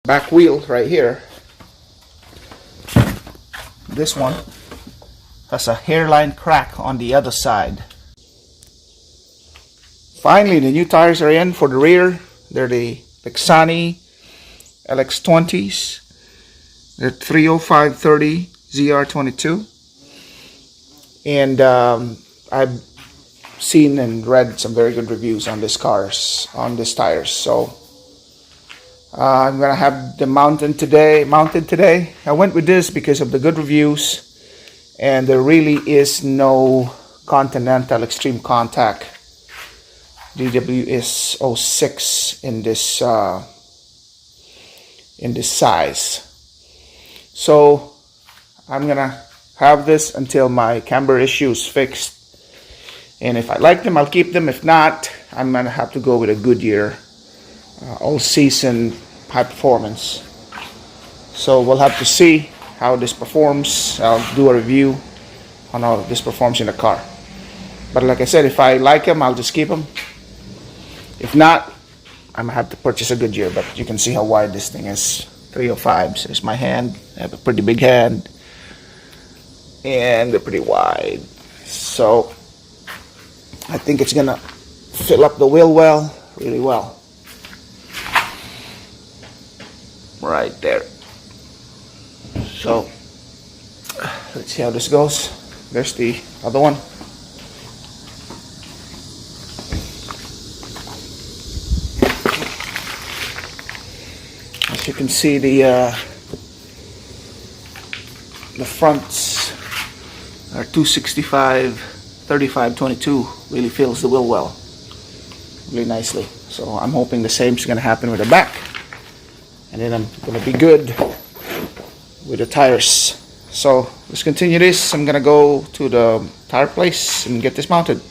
Back wheel right here, this one has a hairline crack on the other side. Finally, the new tires are in for the rear. They're the Lexani LX20s. They're 305/30 ZR22. And I've seen and read some very good reviews on these tires. So I'm gonna have them mounted today. I went with this because of the good reviews, and there really is no Continental Extreme Contact DWS 06 in this size. So I'm gonna have this until my camber issue is fixed, and if I like them, I'll keep them. If not, I'm gonna have to go with a Goodyear all season high performance. So we'll have to see how this performs. I'll do a review on how this performs in the car. But like I said, if I like them, I'll just keep them. If not, I'm gonna have to purchase a Goodyear. But you can see how wide this thing is. 305s. There's my hand. I have a pretty big hand, and they're pretty wide. So I think it's gonna fill up the wheel well, really well. Right there. So let's see how this goes. There's the other one. As you can see, the fronts are 265/35/22. Really fills the wheel well, really nicely. So I'm hoping the same is going to happen with the back, and then I'm going to be good with the tires. So let's continue this. I'm going to go to the tire place and get this mounted.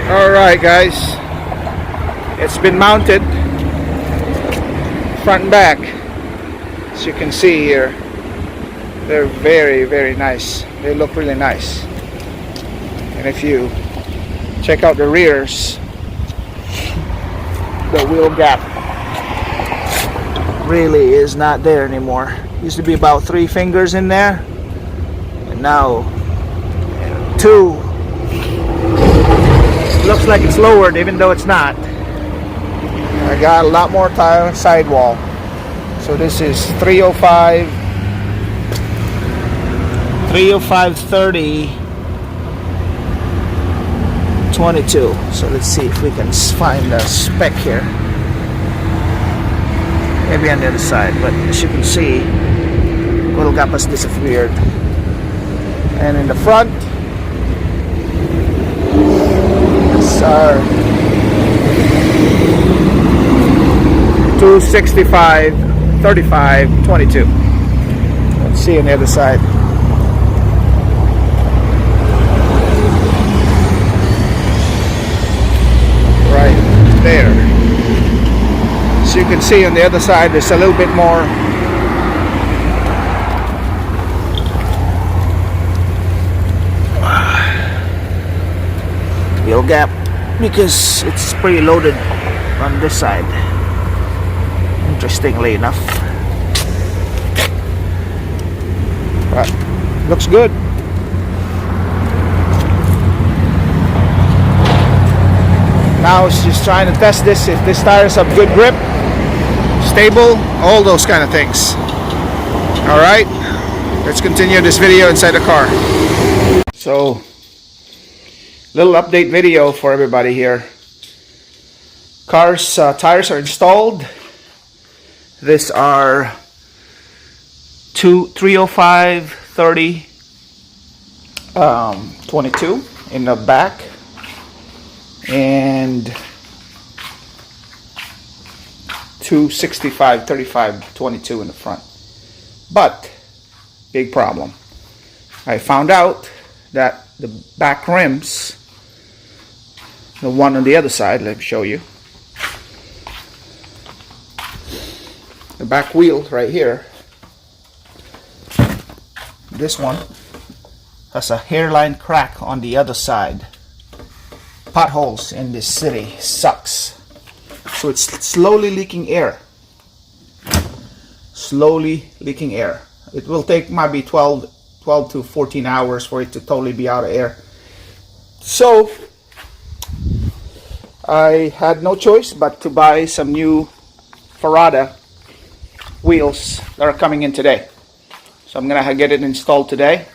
Alright guys, it's been mounted front and back. As you can see here, they're very, very nice. They look really nice. And if you check out the rears, the wheel gap really is not there anymore. Used to be about 3 fingers in there, and now 2. Looks like it's lowered even though it's not. I got a lot more tire sidewall. So this is 305/30/22. So let's see if we can find a spec here. Maybe on the other side, but as you can see, little gap has disappeared. And in the front, it's our 265/35/22. Let's see on the other side. Right there. So you can see on the other side, there's a little bit more. Wheel gap, because it's pretty loaded on this side. Interestingly enough, but looks good. Now it's just trying to test this, if this tires have good grip, stable, all those kind of things. Alright, let's continue this video inside the car. So, little update video for everybody here. Car's tires are installed. These are 305/30/22 in the back, and 265/35/22 in the front. But big problem. I found out that the back rims, the one on the other side, let me show you. The back wheel right here, this one has a hairline crack on the other side. Potholes in this city sucks. So it's slowly leaking air. slowly leaking air. It will take maybe 12 to 14 hours for it to totally be out of air. So I had no choice but to buy some new Ferrada wheels that are coming in today. So I'm gonna get it installed today,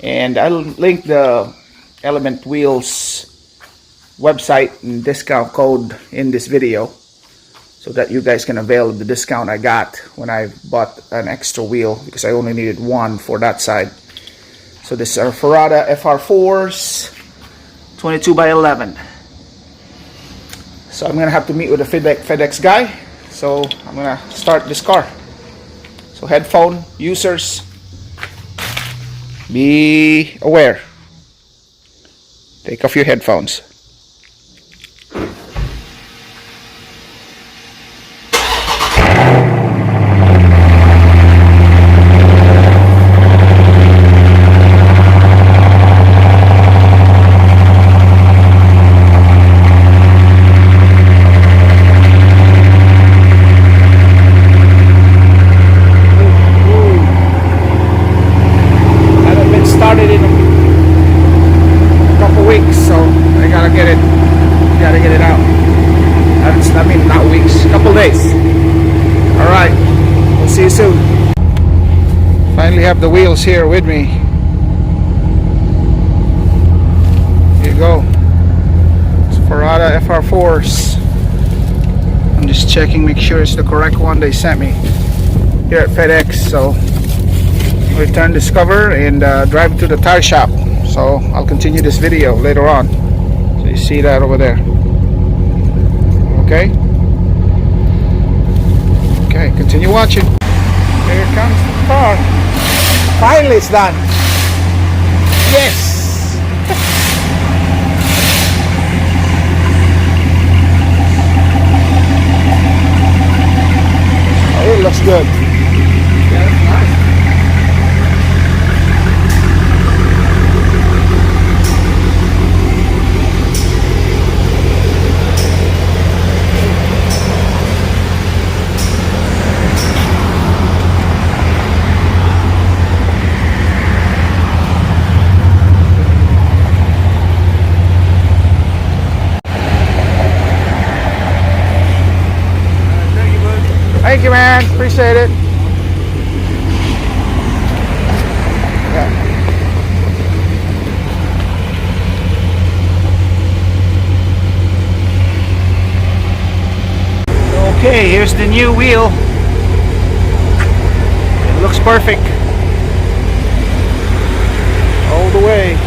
and I'll link the Element Wheels website and discount code in this video so that you guys can avail of the discount I got when I bought an extra wheel, because I only needed one for that side. So this are Ferrada FR4s, 22 by 11. So I'm gonna have to meet with a FedEx guy. So I'm gonna start this car. So headphone users, be aware. Take off your headphones. Started in a couple weeks, so I gotta get it out. I mean, not weeks, couple days. All right, we'll see you soon. Finally have the wheels here with me. Here you go. It's Ferrada FR4s. I'm just checking, make sure it's the correct one they sent me here at FedEx. So return this cover and drive to the tire shop. So I'll continue this video later on. So you see that over there. Okay, continue watching. Here comes the car. Finally it's done. Yes. Oh, it looks good. Yeah, that's nice. Thank you, man. Appreciate it. Yeah. Okay, here's the new wheel. It looks perfect all the way.